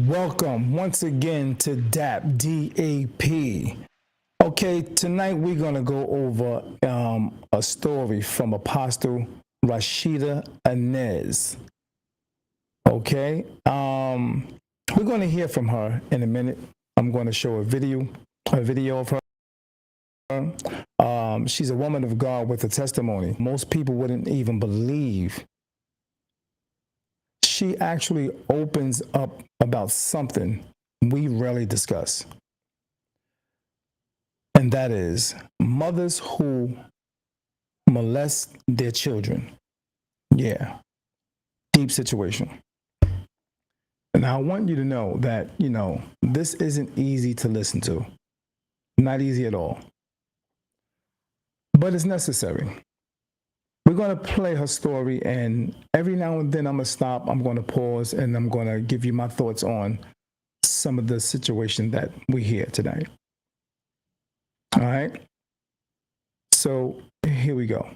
Welcome once again to DAP DAP. Okay, tonight we're going to go over a story from Apostle Rashida Inez. Okay, we're going to hear from her in a minute. I'm going to show a video of her. She's a woman of God with a testimony. Most people wouldn't even believe. She actually opens up about something we rarely discuss. And that is mothers who molest their children. Yeah, deep situation. And I want you to know that, this isn't easy to listen to. Not easy at all. But it's necessary. We're going to play her story, and every now and then I'm going to stop, I'm going to pause, and I'm going to give you my thoughts on some of the situation that we hear tonight. All right? So here we go.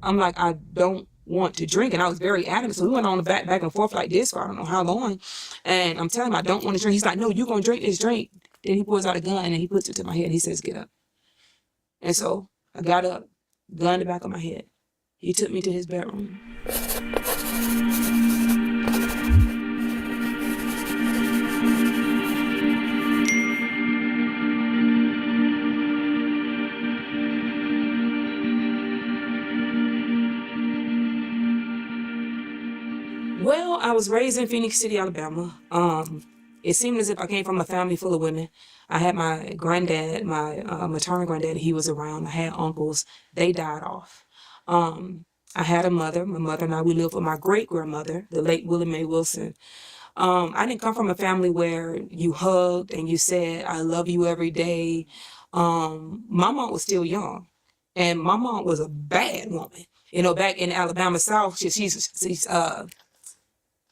I'm like, I don't want to drink. And I was very adamant. So we went on the back and forth like this for I don't know how long. And I'm telling him I don't want to drink. He's like, no, you're going to drink this drink. Then he pulls out a gun and he puts it to my head. And he says, get up. And so I got up, gun in the back of my head. He took me to his bedroom. Well, I was raised in Phoenix City, Alabama. It seemed as if I came from a family full of women. I had my granddad, my maternal granddad, he was around. I had uncles. They died off. I had a mother. My mother and I, we lived with my great-grandmother, the late Willie Mae Wilson. I didn't come from a family where you hugged and you said, I love you every day. My mom was still young. And my mom was a bad woman. Back in Alabama South, she's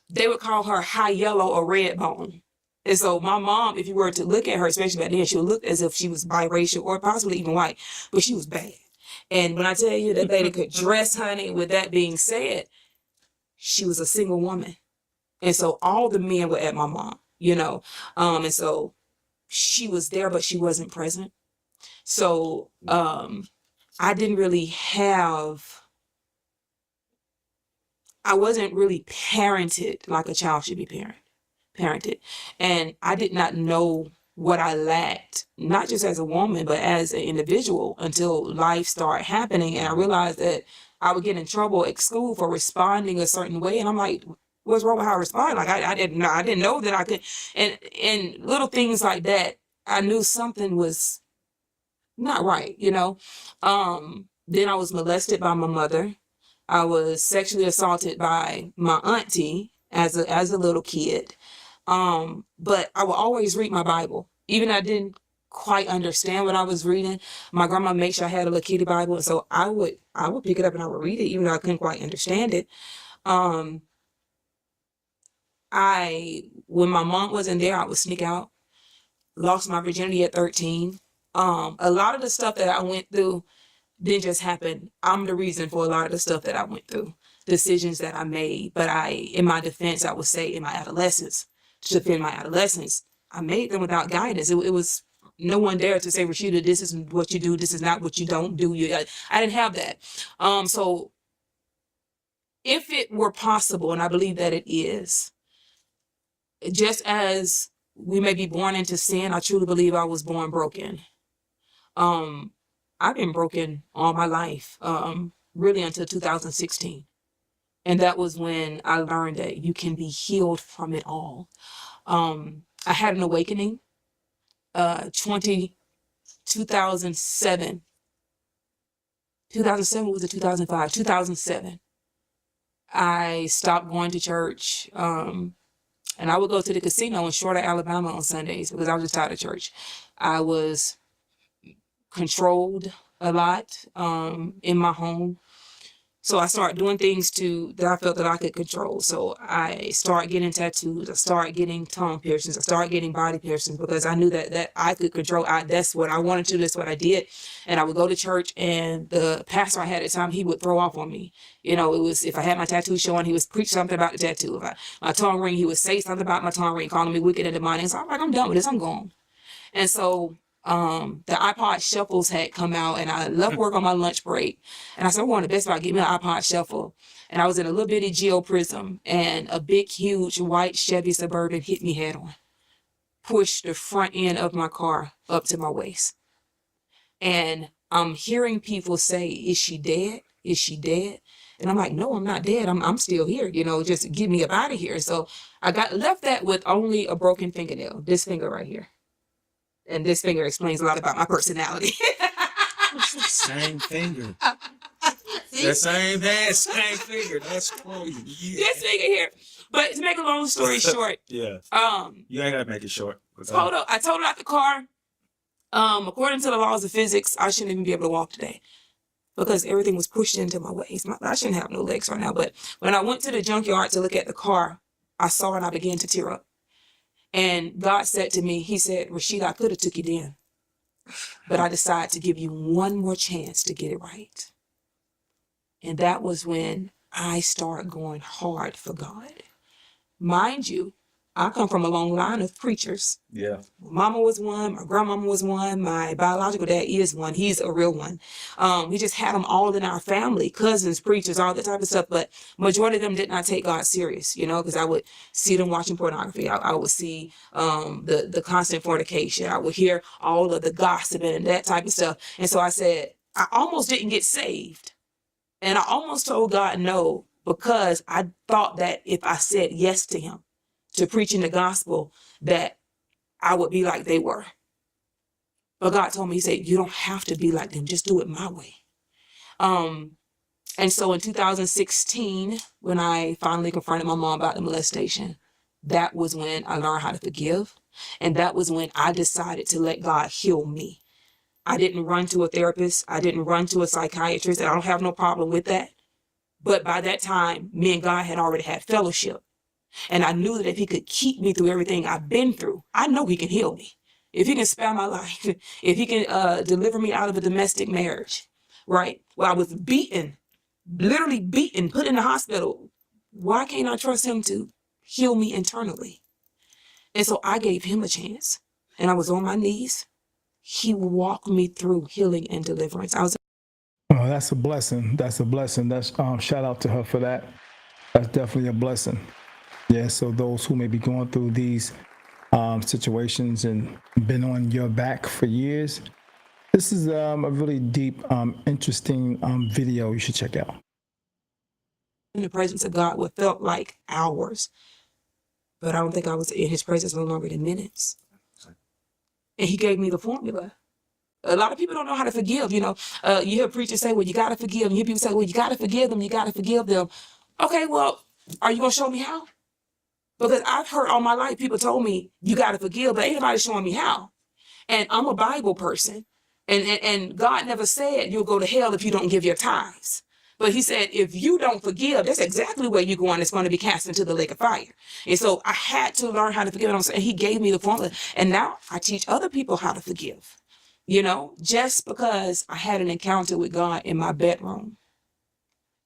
they would call her high yellow or red bone. And so my mom, if you were to look at her, especially back then, she would look as if she was biracial or possibly even white, but she was bad. And when I tell you that lady could dress, honey, with that being said, she was a single woman. And so all the men were at my mom, and so she was there, but she wasn't present. So I didn't really I wasn't really parented like a child should be parented. And I did not know what I lacked, not just as a woman, but as an individual until life started happening. And I realized that I would get in trouble at school for responding a certain way. And I'm like, what's wrong with how I respond? Like, I didn't know that I could. And little things like that, I knew something was not right, Then I was molested by my mother. I was sexually assaulted by my auntie as a little kid. But I would always read my Bible. Even I didn't quite understand what I was reading. My grandma made sure I had a little kitty Bible. And so I would pick it up and I would read it, even though I couldn't quite understand it. When my mom wasn't there, I would sneak out. Lost my virginity at 13. A lot of the stuff that I went through didn't just happen. I'm the reason for a lot of the stuff that I went through, decisions that I made. But in my defense, I would say in my adolescence, to defend my adolescence, I made them without guidance. It was no one there to say, Rashida, this is what you do. This is not what you don't do. I didn't have that. So if it were possible, and I believe that it is, just as we may be born into sin, I truly believe I was born broken. I've been broken all my life, really until 2016. And that was when I learned that you can be healed from it all. I had an awakening, 2007. 2007 was it 2005? 2007. I stopped going to church, and I would go to the casino in Shorter, Alabama on Sundays because I was just tired of church. I was controlled a lot in my home. So I started doing things that I felt that I could control. So I started getting tattoos. I started getting tongue piercings. I started getting body piercings because I knew that I could control. That's what I wanted to. That's what I did. And I would go to church, and the pastor I had at the time, he would throw off on me. It was, if I had my tattoo showing, he would preach something about the tattoo. If my tongue ring, he would say something about my tongue ring, calling me wicked and demonic. So I'm like, I'm done with this. I'm gone. And so the iPod shuffles had come out, and I left work on my lunch break. And I said, I'm going to Best Buy, get me an iPod shuffle. And I was in a little bitty Geo Prism, and a big, huge white Chevy Suburban hit me head on, pushed the front end of my car up to my waist. And I'm hearing people say, is she dead? Is she dead? And I'm like, no, I'm not dead. I'm still here. Just get me up out of here. So I left that with only a broken fingernail, this finger right here. And this finger explains a lot about my personality. Same finger. The same finger. That's crazy. Yeah. This finger here. But to make a long story short, Yeah. You ain't gotta make it short. I totaled out the car. According to the laws of physics, I shouldn't even be able to walk today because everything was pushed into my waist. I shouldn't have no legs right now. But when I went to the junkyard to look at the car, I saw and I began to tear up. And God said to me, he said, Rashida, I could have took you then, but I decided to give you one more chance to get it right. And that was when I started going hard for God. Mind you, I come from a long line of preachers. Yeah. My mama was one, my grandmama was one, my biological dad is one. He's a real one. We just had them all in our family, cousins, preachers, all that type of stuff. But majority of them did not take God serious, because I would see them watching pornography. I would see the constant fornication. I would hear all of the gossiping and that type of stuff. And so I said, I almost didn't get saved. And I almost told God no, because I thought that if I said yes to him, to preaching the gospel, that I would be like they were. But God told me, he said, you don't have to be like them. Just do it my way. And so in 2016, when I finally confronted my mom about the molestation, that was when I learned how to forgive. And that was when I decided to let God heal me. I didn't run to a therapist. I didn't run to a psychiatrist. I don't have no problem with that. But by that time, me and God had already had fellowship. And I knew that if he could keep me through everything I've been through, I know he can heal me. If he can spare my life, if he can deliver me out of a domestic marriage, right? Where I was beaten, literally beaten, put in the hospital. Why can't I trust him to heal me internally? And so I gave him a chance. And I was on my knees. He walked me through healing and deliverance. Oh, that's a blessing. That's a blessing. That's shout out to her for that. That's definitely a blessing. Yeah, so those who may be going through these situations and been on your back for years, this is a really deep, interesting video you should check out. In the presence of God, what felt like hours, but I don't think I was in his presence no longer than minutes. And he gave me the formula. A lot of people don't know how to forgive. You hear preachers say, well, you got to forgive. And you hear people say, well, you got to forgive them. You got to forgive them. Okay, well, are you going to show me how? Because I've heard all my life, people told me, you got to forgive, but ain't nobody showing me how. And I'm a Bible person. And God never said you'll go to hell if you don't give your tithes. But he said, if you don't forgive, that's exactly where you're going. It's going to be cast into the lake of fire. And so I had to learn how to forgive. And he gave me the formula. And now I teach other people how to forgive. Just because I had an encounter with God in my bedroom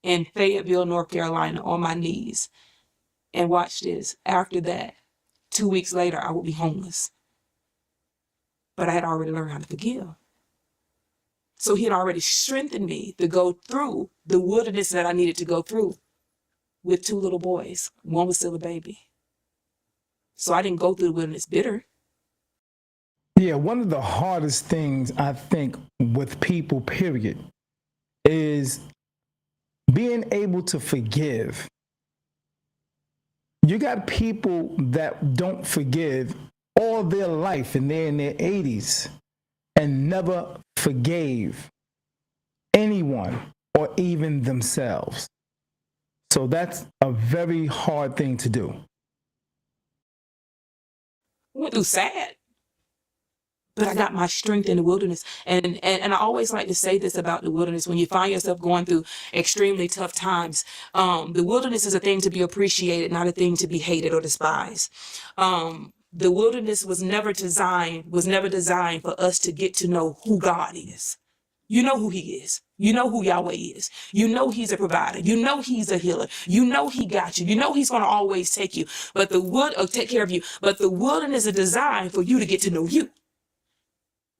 in Fayetteville, North Carolina, on my knees. And watch this. After that, 2 weeks later, I would be homeless. But I had already learned how to forgive. So he had already strengthened me to go through the wilderness that I needed to go through with 2 little boys. One was still a baby. So I didn't go through the wilderness bitter. Yeah, one of the hardest things I think with people, period, is being able to forgive. You got people that don't forgive all their life and they're in their 80s and never forgave anyone or even themselves. So that's a very hard thing to do. I went through sad. but I got my strength in the wilderness. And I always like to say this about the wilderness. When you find yourself going through extremely tough times, the wilderness is a thing to be appreciated, not a thing to be hated or despised. The wilderness was never designed for us to get to know who God is. You know who he is. You know who Yahweh is. You know he's a provider. You know he's a healer. You know he got you. You know he's going to always take you, take care of you. But the wilderness is designed for you to get to know you.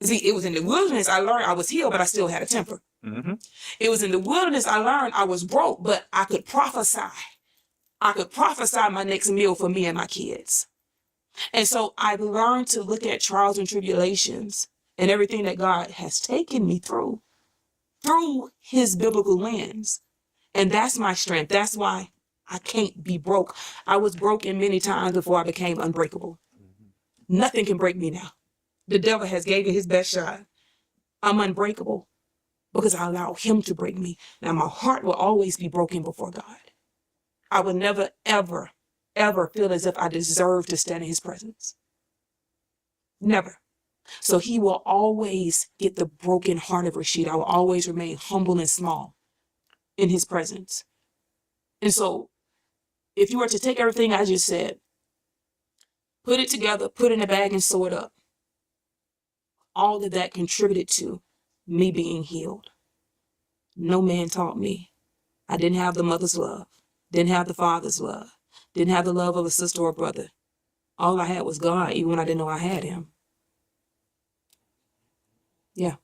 See, it was in the wilderness I learned I was healed, but I still had a temper. Mm-hmm. It was in the wilderness I learned I was broke, but I could prophesy. I could prophesy my next meal for me and my kids. And so I learned to look at trials and tribulations and everything that God has taken me through his biblical lens. And that's my strength. That's why I can't be broke. I was broken many times before I became unbreakable. Nothing can break me now. The devil has gave it his best shot. I'm unbreakable because I allow him to break me. Now my heart will always be broken before God. I will never, ever, ever feel as if I deserve to stand in his presence. Never. So he will always get the broken heart of Rashida. I will always remain humble and small in his presence. And so if you were to take everything I just said, put it together, put it in a bag and sew it up, all of that contributed to me being healed. No man taught me. I didn't have the mother's love, didn't have the father's love, didn't have the love of a sister or brother. All I had was God, even when I didn't know I had him. Yeah.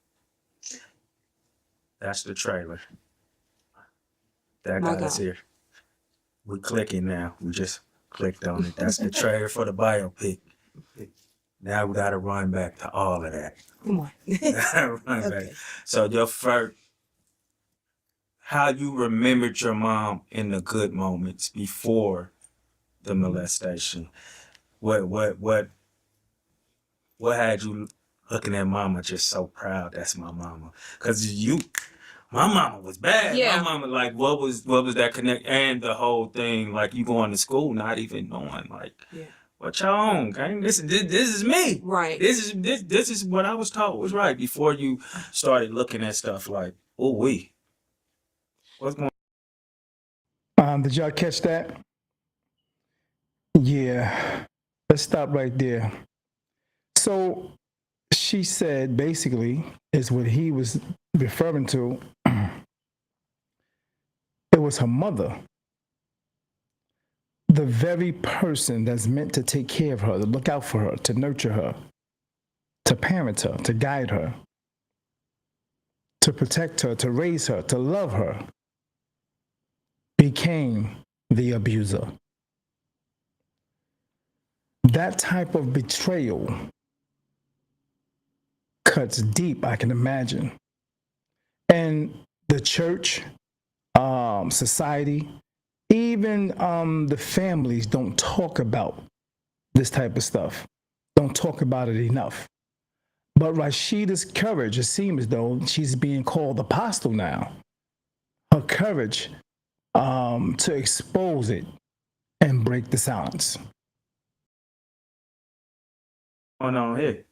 That's the trailer. That My got us God. here. We're clicking now. We just clicked on it. That's the trailer for the biopic. Now we got to run back to all of that. Come on. Run back. So your first, how you remembered your mom in the good moments before the molestation. What had you looking at mama just so proud? That's my mama. Cause my mama was bad. Yeah. My mama, like, what was that connect and the whole thing, like you going to school not even knowing, like, Yeah. what y'all on, gang? This is me. Right. This is what I was taught was right before you started looking at stuff like, oh what's going Did y'all catch that? Yeah. Let's stop right there. So she said, basically, is what he was referring to. It was her mother, the very person that's meant to take care of her, to look out for her, to nurture her, to parent her, to guide her, to protect her, to raise her, to love her, became the abuser. That type of betrayal cuts deep, I can imagine. And the church, society, even the families don't talk about this type of stuff. Don't talk about it enough. But Rashida's courage, it seems as though she's being called apostle now. Her courage to expose it and break the silence. on here?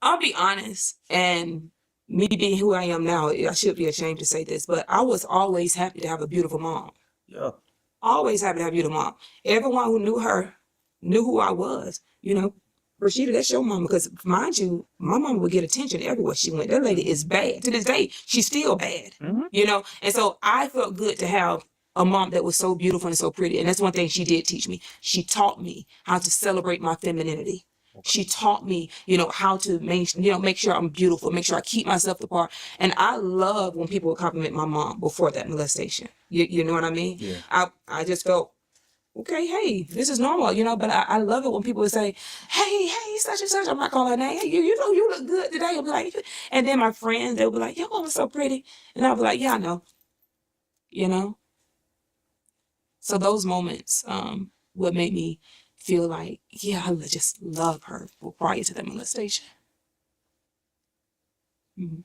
I'll be honest, and me being who I am now, I should be ashamed to say this, but I was always happy to have a beautiful mom. Yeah. Always happy to have a beautiful mom. Everyone who knew her knew who I was. You know, Rashida, that's your mama. Because mind you, my mama would get attention everywhere she went. That lady is bad. To this day, she's still bad. Mm-hmm. You know, and so I felt good to have a mom that was so beautiful and so pretty. And that's one thing she did teach me. She taught me how to celebrate my femininity. She taught me, how to make sure I'm beautiful, make sure I keep myself apart. And I love when people would compliment my mom before that molestation. You know what I mean? Yeah. I just felt, okay, hey, this is normal, but I love it when people would say, hey, such and such. I'm not calling her name. Hey, you look good today. I'll be like, and then my friends, they'll be like, your mama's so pretty. And I'll be like, yeah, I know. So those moments, what made me feel like, yeah, I just love her prior to that molestation. Mm-hmm.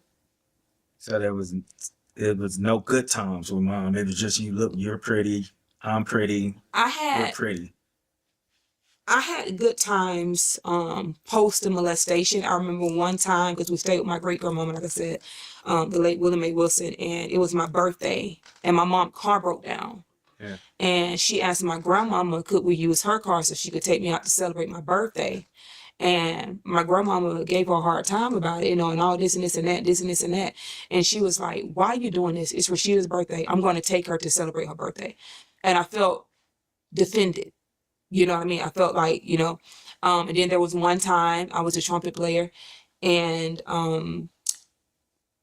So there was no good times with mom. It was just you're pretty, I'm pretty, I we're had pretty. I had good times post the molestation. I remember one time, because we stayed with my great grandmama, like I said, the late Willie Mae Wilson, and it was my birthday, and my mom's car broke down. Yeah. And she asked my grandmama, could we use her car so she could take me out to celebrate my birthday? And my grandmama gave her a hard time about it, and all this and this and that, this and this and that. And she was like, why are you doing this? It's Rashida's birthday. I'm going to take her to celebrate her birthday. And I felt defended. You know what I mean? I felt like, and then there was one time I was a trumpet player, and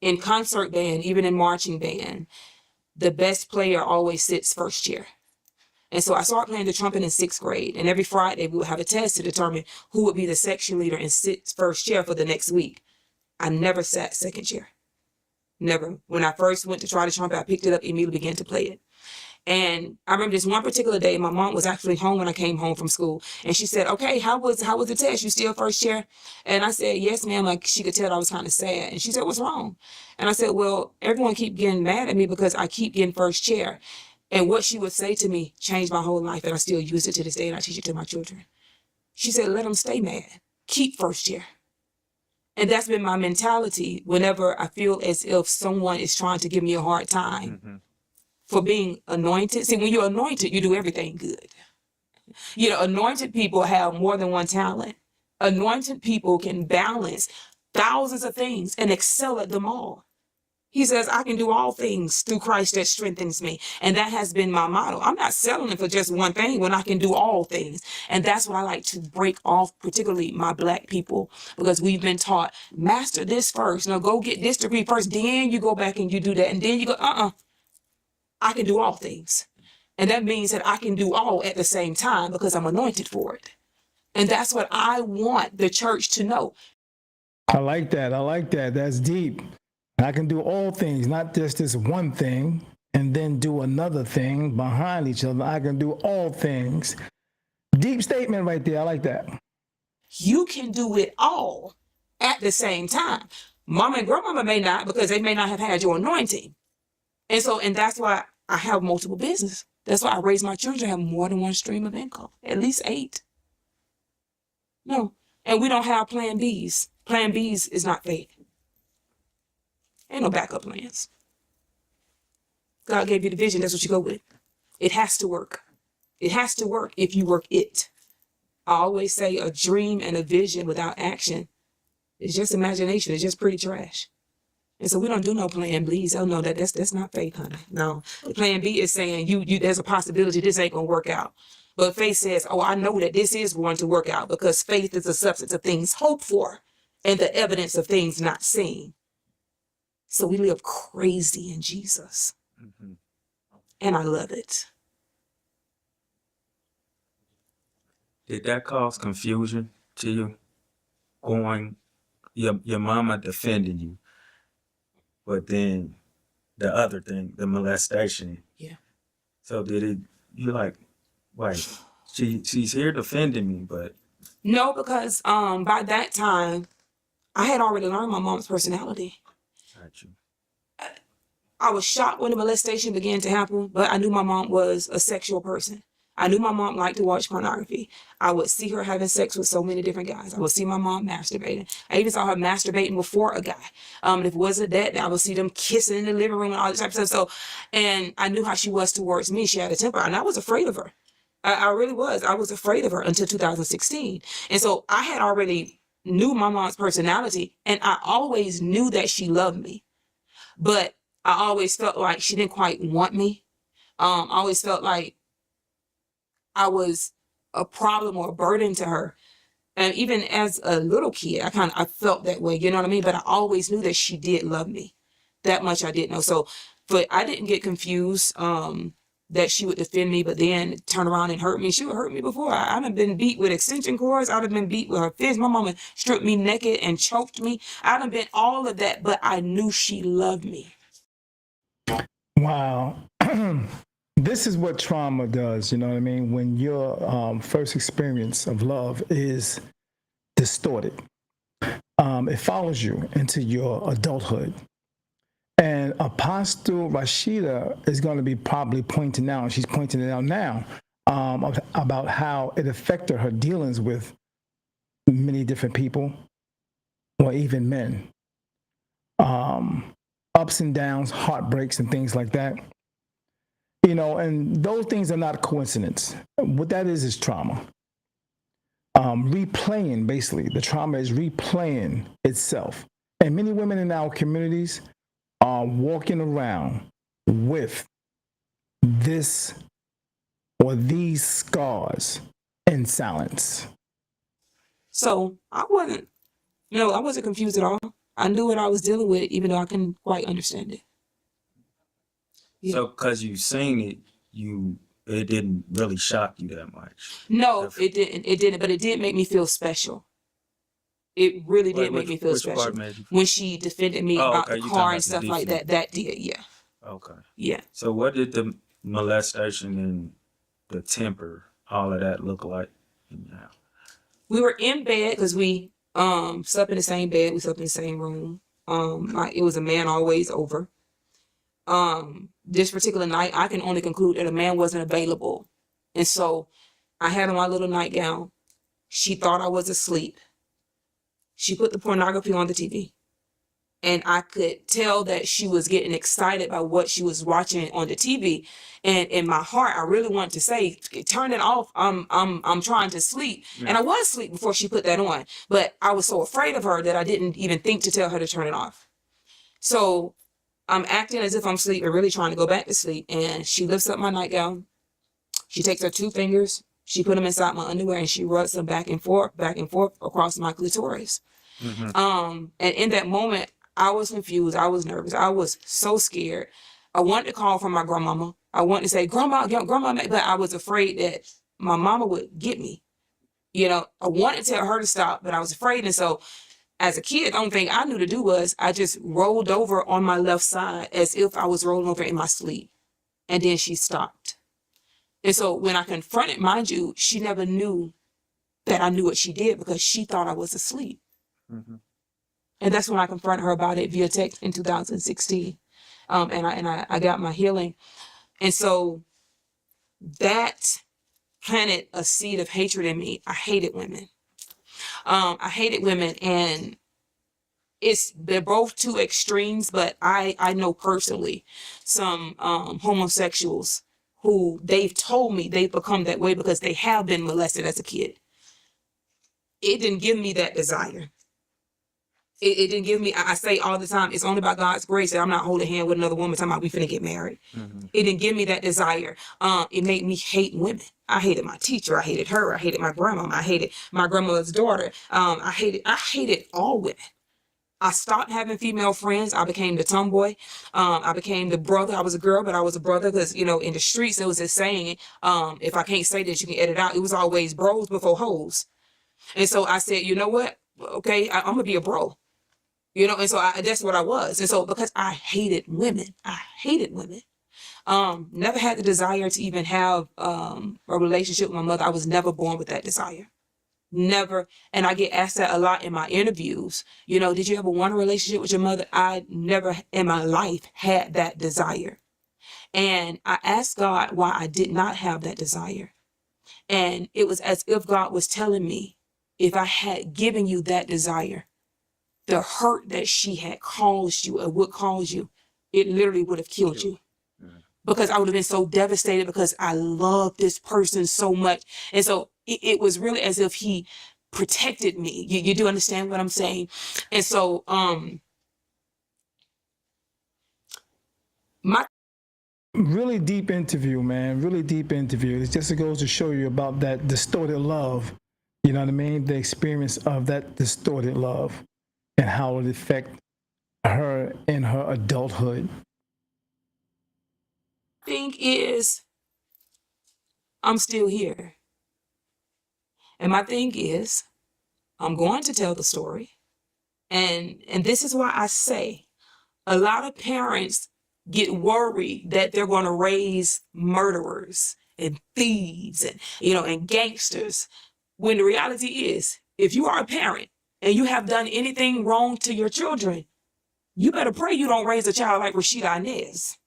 in concert band, even in marching band, the best player always sits first chair. And so I started playing the trumpet in 6th grade, and every Friday we would have a test to determine who would be the section leader and sit first chair for the next week. I never sat second chair. Never. When I first went to try the trumpet, I picked it up, immediately began to play it. And I remember this one particular day, my mom was actually home when I came home from school. And she said, okay, how was the test? You still first chair? And I said, yes, ma'am. Like, she could tell I was kind of sad. And she said, what's wrong? And I said, well, everyone keep getting mad at me because I keep getting first chair. And what she would say to me changed my whole life. And I still use it to this day, and I teach it to my children. She said, let them stay mad. Keep first chair. And that's been my mentality whenever I feel as if someone is trying to give me a hard time. Mm-hmm. For being anointed. See, when you're anointed, you do everything good. Anointed people have more than one talent. Anointed people can balance thousands of things and excel at them all. He says, I can do all things through Christ that strengthens me. And that has been my motto. I'm not settling for just one thing when I can do all things. And that's what I like to break off, particularly my Black people, because we've been taught, master this first. Go get this degree first. Then you go back and you do that. And then you go, I can do all things. And that means that I can do all at the same time because I'm anointed for it. And that's what I want the church to know. I like that. That's deep. I can do all things, not just this one thing, and then do another thing behind each other. I can do all things. Deep statement right there. I like that. You can do it all at the same time. Mama and grandmama may not, because they may not have had your anointing. And that's why I have multiple businesses. That's why I raise my children to have more than one stream of income, at least 8. No. And we don't have plan Bs. Plan Bs is not faith. Ain't no backup plans. God gave you the vision. That's what you go with. It has to work. It has to work if you work it. I always say a dream and a vision without action is just imagination. It's just pretty trash. And so we don't do no plan Bs. Oh no, that's not faith, honey. No. The plan B is saying you there's a possibility this ain't gonna work out. But faith says, oh, I know that this is going to work out, because faith is the substance of things hoped for and the evidence of things not seen. So we live crazy in Jesus. Mm-hmm. And I love it. Did that cause confusion to you? Your mama defending you, but then the other thing, the molestation. Yeah. So you're like, wait, she's here defending me, but. No, because by that time, I had already learned my mom's personality. Got you. I was shocked when the molestation began to happen, but I knew my mom was a sexual person. I knew my mom liked to watch pornography. I would see her having sex with so many different guys. I would see my mom masturbating. I even saw her masturbating before a guy. If it wasn't that, I would see them kissing in the living room and all this type of stuff. And I knew how she was towards me. She had a temper, and I was afraid of her. I really was. I was afraid of her until 2016. And so I had already knew my mom's personality, and I always knew that she loved me. But I always felt like she didn't quite want me. I always felt like I was a problem or a burden to her. And even as a little kid, I felt that way, you know what I mean? But I always knew that she did love me. That much I did know. So, but I didn't get confused that she would defend me, but then turn around and hurt me. She would hurt me before. I'd have been beat with extension cords. I'd have been beat with her fist. My mama stripped me naked and choked me. I'd have been all of that, but I knew she loved me. Wow. This is what trauma does, you know what I mean? When your first experience of love is distorted, it follows you into your adulthood. And Apostle Rashida is going to be probably pointing out, and she's pointing it out now, about how it affected her dealings with many different people, or even men. Ups and downs, heartbreaks, and things like that. And those things are not coincidence. What that is trauma. Replaying, basically, the trauma is replaying itself. And many women in our communities are walking around with this or these scars in silence. So I wasn't confused at all. I knew what I was dealing with, even though I couldn't quite understand it. Yeah. So, because you've seen it, it didn't really shock you that much. No, it didn't. It didn't, but it did make me feel special. It really did make me feel special. When she defended me about the car and stuff like that, that did, yeah. Okay. Yeah. So what did the molestation and the temper, all of that look like? We were in bed because we slept in the same bed. We slept in the same room. It was a man always over. This particular night, I can only conclude that a man wasn't available. And so I had on my little nightgown. She thought I was asleep. She put the pornography on the TV. And I could tell that she was getting excited by what she was watching on the TV. And in my heart, I really wanted to say, turn it off. I'm trying to sleep. Yeah. And I was asleep before she put that on. But I was so afraid of her that I didn't even think to tell her to turn it off. So I'm acting as if I'm asleep and really trying to go back to sleep. And she lifts up my nightgown. She takes her 2 fingers. She put them inside my underwear and she rubs them back and forth across my clitoris. Mm-hmm. And in that moment, I was confused. I was nervous. I was so scared. I wanted to call from my grandmama. I wanted to say, Grandma, but I was afraid that my mama would get me. I wanted to tell her to stop, but I was afraid. And so as a kid, the only thing I knew to do was I just rolled over on my left side as if I was rolling over in my sleep. And then she stopped. And so when I confronted, mind you, she never knew that I knew what she did because she thought I was asleep. Mm-hmm. And that's when I confronted her about it via text in 2016. And I got my healing. And so that planted a seed of hatred in me. I hated women. And they're both two extremes, but I know personally some homosexuals who they've told me they've become that way because they have been molested as a kid. It didn't give me that desire. It didn't give me, I say all the time, it's only by God's grace that I'm not holding hand with another woman talking about we finna get married. Mm-hmm. It didn't give me that desire. It made me hate women. I hated my teacher. I hated her. I hated my grandma. I hated my grandmother's daughter. I hated all women. I stopped having female friends. I became the tomboy. I became the brother. I was a girl, but I was a brother because, in the streets, there was this saying, if I can't say this, you can edit out. It was always bros before hoes. And so I said, you know what? Okay, I'm going to be a bro. And so that's what I was. And so because I hated women, never had the desire to even have a relationship with my mother. I was never born with that desire. Never. And I get asked that a lot in my interviews. Did you ever want a relationship with your mother? I never in my life had that desire. And I asked God why I did not have that desire. And it was as if God was telling me, if I had given you that desire, the hurt that she had caused you or would cause you, it literally would have killed you. Because I would have been so devastated because I love this person so much. And so it was really as if he protected me. You do understand what I'm saying? And so really deep interview, man. Really deep interview. It just goes to show you about that distorted love. You know what I mean? The experience of that distorted love. And how it affect her in her adulthood. Thing is, I'm still here. And my thing is, I'm going to tell the story. And this is why I say a lot of parents get worried that they're going to raise murderers and thieves and gangsters. When the reality is, if you are a parent, and you have done anything wrong to your children, you better pray you don't raise a child like Rashida Inez.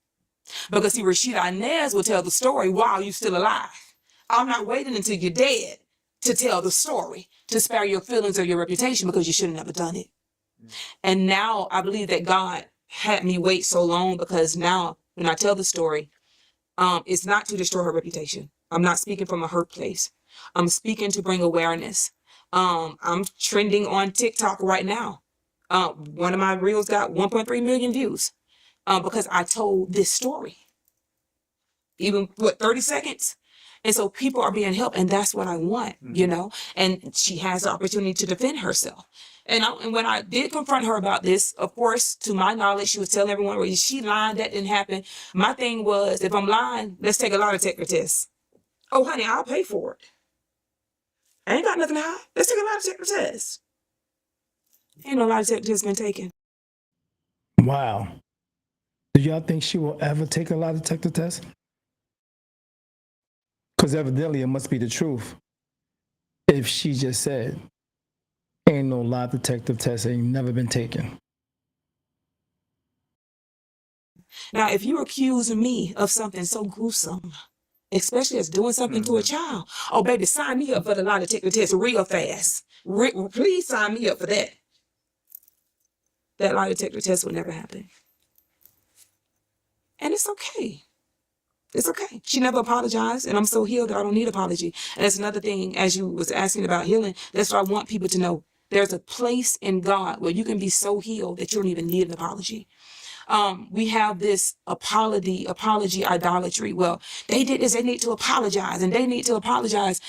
Because see, Rashida Inez will tell the story while you're still alive. I'm not waiting until you're dead to tell the story, to spare your feelings or your reputation, because you should have never done it. And now I believe that God had me wait so long, because now when I tell the story, it's not to destroy her reputation. I'm not speaking from a hurt place. I'm speaking to bring awareness. I'm trending on TikTok right now. One of my reels got 1.3 million views because I told this story. Even 30 seconds. And so people are being helped, and that's what I want, you know. And she has the opportunity to defend herself. And when I did confront her about this, of course, to my knowledge, she was telling everyone, well, she lied, that didn't happen. My thing was, if I'm lying, let's take a lie detector test. Oh, honey, I'll pay for it. I ain't got nothing to hide. Let's take a lie detector test. Ain't no lie detector test been taken. Wow. Do y'all think she will ever take a lie detector test? Because evidently it must be the truth. If she just said, ain't no lie detector test, ain't never been taken. Now, if you accuse me of something so gruesome, especially as doing something to a child, oh, baby, sign me up for the lie detector test real fast. Please sign me up for that. That lie detector test will never happen. And it's okay. It's okay. She never apologized, and I'm so healed that I don't need apology. And that's another thing, as you was asking about healing, that's what I want people to know. There's a place in God where you can be so healed that you don't even need an apology. We have this apology idolatry. Well, they did this, they need to apologize, and they need to apologize.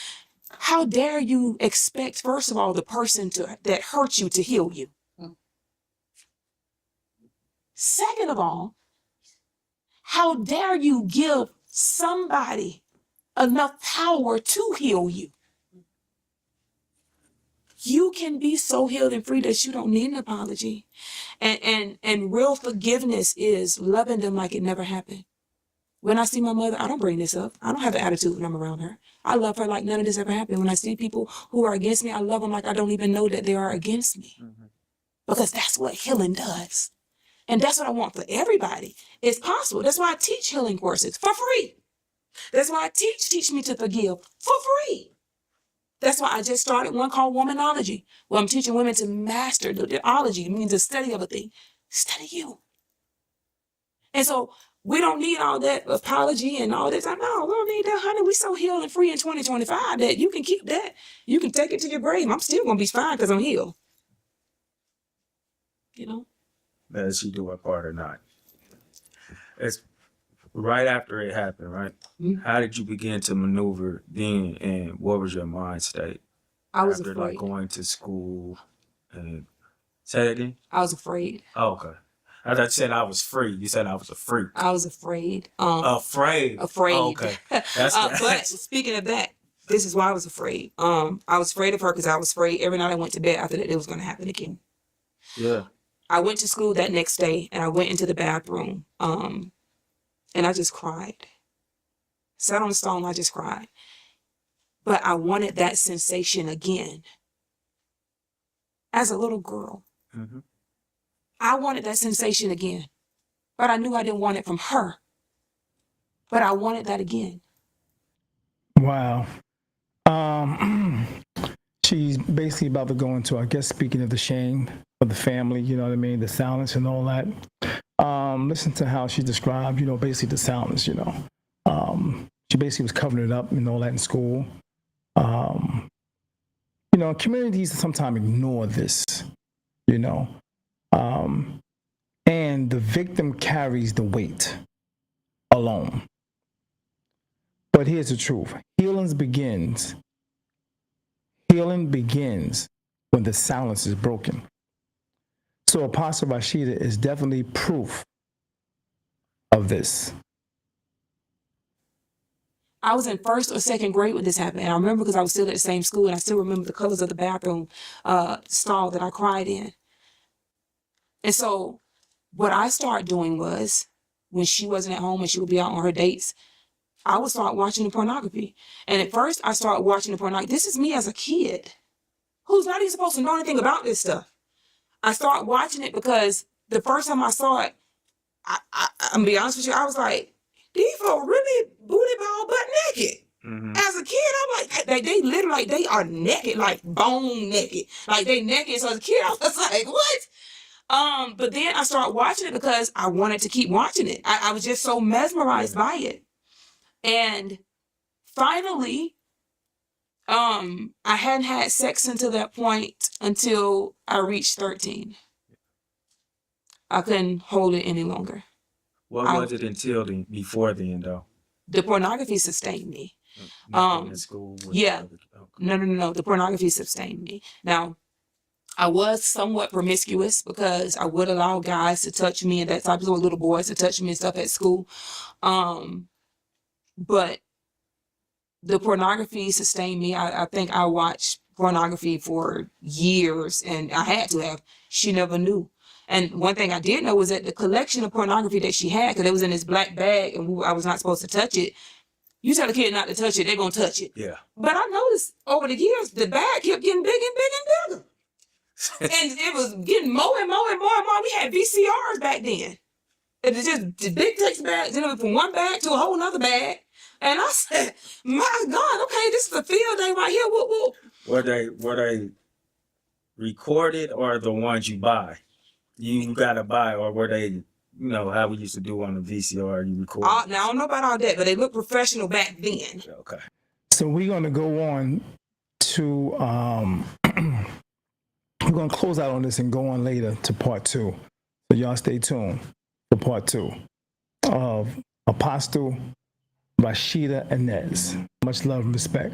How dare you expect, first of all, the person that hurt you to heal you? Second of all, how dare you give somebody enough power to heal you? You can be so healed and free that you don't need an apology. And real forgiveness is loving them like it never happened. When I see my mother, I don't bring this up. I don't have an attitude when I'm around her. I love her like none of this ever happened. When I see people who are against me, I love them like I don't even know that they are against me. Because that's what healing does. And that's what I want for everybody. It's possible. That's why I teach healing courses for free. That's why I teach me to forgive for free. That's why I just started one called Womanology, where I'm teaching women to master the ology. It means the study of a thing. Study you. And so we don't need all that apology and all this. No, we don't need that, honey. We so healed and free in 2025 that you can keep that. You can take it to your grave. I'm still going to be fine because I'm healed. You know? Whether she do her part or not. It's right after it happened, right? Mm-hmm. How did you begin to maneuver then, and what was your mind state? I was after, afraid. Like, going to school and say that again? I was afraid. Oh, okay. I thought you said I was free. You said I was a freak. I was afraid. Afraid? Afraid. Oh, okay. But speaking of that, this is why I was afraid. I was afraid of her because I was afraid every night I went to bed after that it was going to happen again. Yeah. I went to school that next day and I went into the bathroom and I just cried. Sat on the stall and I just cried. But I wanted that sensation again. As a little girl. Mm-hmm. I wanted that sensation again. But I knew I didn't want it from her. But I wanted that again. Wow. She's basically about to go into, I guess, speaking of the shame of the family, you know what I mean, the silence and all that. Listen to how she described, basically the silence, She basically was covering it up and all that in school. Communities sometimes ignore this, and the victim carries the weight alone. But here's the truth. Healing begins when the silence is broken. So Apostle Rashida is definitely proof of this. I was in first or second grade when this happened. And I remember because I was still at the same school and I still remember the colors of the bathroom stall that I cried in. And so what I started doing was when she wasn't at home and she would be out on her dates, I would start watching the pornography. And at first I started watching the pornography. This is me as a kid who's not even supposed to know anything about this stuff. I started watching it because the first time I saw it, I'm gonna be honest with you, I was like, these folks really booty ball butt naked. As a kid, I'm like, they literally, like, they are naked, like bone naked. Like, they naked. So as a kid, I was like, what? But then I started watching it because I wanted to keep watching it. I was just so mesmerized by it. And finally, I hadn't had sex until that point until I reached 13. I couldn't hold it any longer. What was it until then, before then, though? The pornography sustained me. Nothing in school? Yeah. No. The pornography sustained me. Now, I was somewhat promiscuous because I would allow guys to touch me and that type of little boys to touch me and stuff at school. But the pornography sustained me. I think I watched pornography for years, and I had to have. She never knew. And one thing I did know was that the collection of pornography that she had, because it was in this black bag and I was not supposed to touch it. You tell a kid not to touch it, they're going to touch it. Yeah. But I noticed over the years, the bag kept getting bigger and bigger and bigger. And it was getting more and more and more and more. We had VCRs back then. It was just the big text bags, and it went from one bag to a whole nother bag. And I said, my God, okay, this is a field day right here. Whoop, whoop. Were they recorded or the ones you buy? You gotta buy, or were they, how we used to do on the VCR, you record? Now, I don't know about all that, but they looked professional back then. Okay. So we're going to go on to, we're going to close out on this and go on later to part 2. So y'all stay tuned for part 2 of Apostle Rashida Inez. Much love and respect.